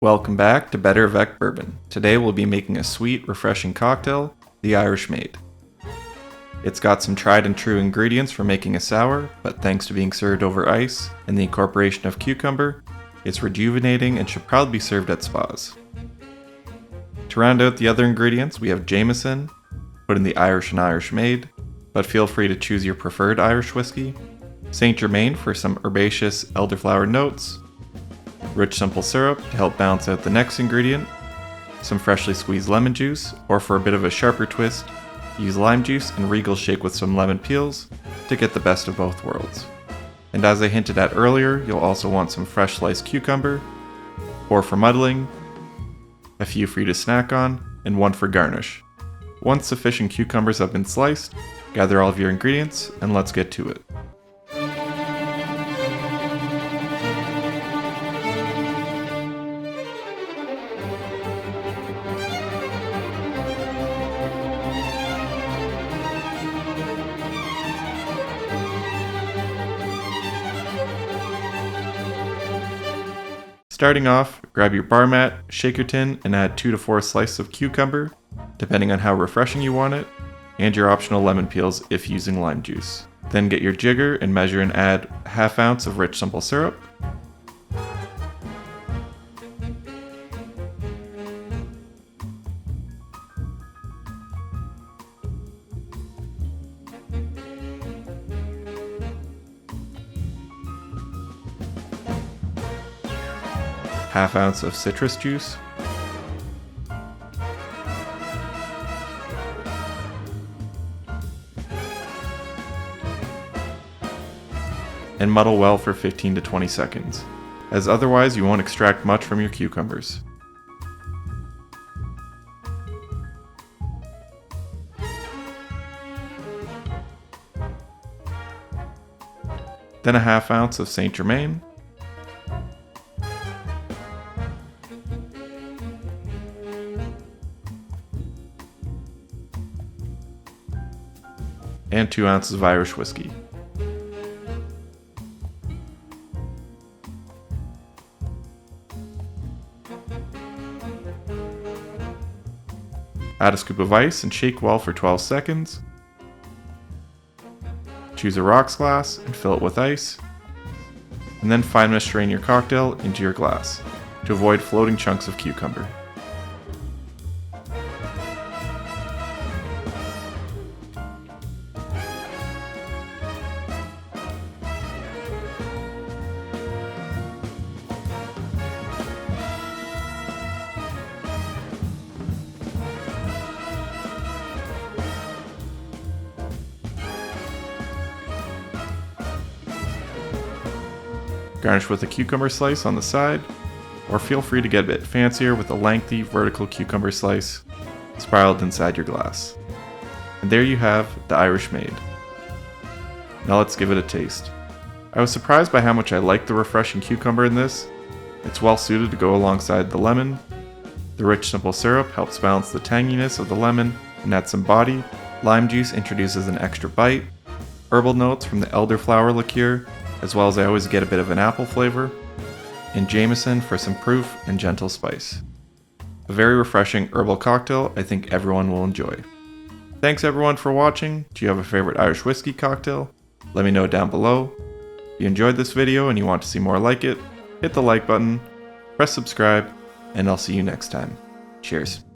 Welcome back to BetterAvecBourbon. Today we'll be making a sweet, refreshing cocktail, the Irish Maid. It's got some tried and true ingredients for making a sour, but thanks to being served over ice and the incorporation of cucumber, it's rejuvenating and should probably be served at spas. To round out the other ingredients, we have Jameson, put in the Irish and Irish Maid, but feel free to choose your preferred Irish whiskey, St. Germain for some herbaceous elderflower notes, rich simple syrup to help balance out the next ingredient, some freshly squeezed lemon juice, or for a bit of a sharper twist, use lime juice and Regal shake with some lemon peels to get the best of both worlds. And as I hinted at earlier, you'll also want some fresh sliced cucumber, 4 for muddling, a few for you to snack on, and 1 for garnish. Once sufficient cucumbers have been sliced, gather all of your ingredients and let's get to it. Starting off, grab your bar mat, shake your tin, and add 2 to 4 slices of cucumber, depending on how refreshing you want it, and your optional lemon peels if using lime juice. Then get your jigger and measure and add a ½ ounce of rich simple syrup, ½ ounce of citrus juice, and muddle well for 15 to 20 seconds, as otherwise you won't extract much from your cucumbers. Then a ½ ounce of St. Germain, and 2 ounces of Irish whiskey. Add a scoop of ice and shake well for 12 seconds. Choose a rocks glass and fill it with ice. And then fine mesh strain your cocktail into your glass to avoid floating chunks of cucumber. Garnish with a cucumber slice on the side, or feel free to get a bit fancier with a lengthy vertical cucumber slice spiraled inside your glass. And there you have the Irish Maid. Now let's give it a taste. I was surprised by how much I liked the refreshing cucumber in this. It's well suited to go alongside the lemon. The rich simple syrup helps balance the tanginess of the lemon and add some body. Lime juice introduces an extra bite. Herbal notes from the elderflower liqueur, as well as I always get a bit of an apple flavor, and Jameson for some proof and gentle spice. A very refreshing herbal cocktail I think everyone will enjoy. Thanks everyone for watching. Do you have a favorite Irish whiskey cocktail? Let me know down below. If you enjoyed this video and you want to see more like it, hit the like button, press subscribe, and I'll see you next time. Cheers.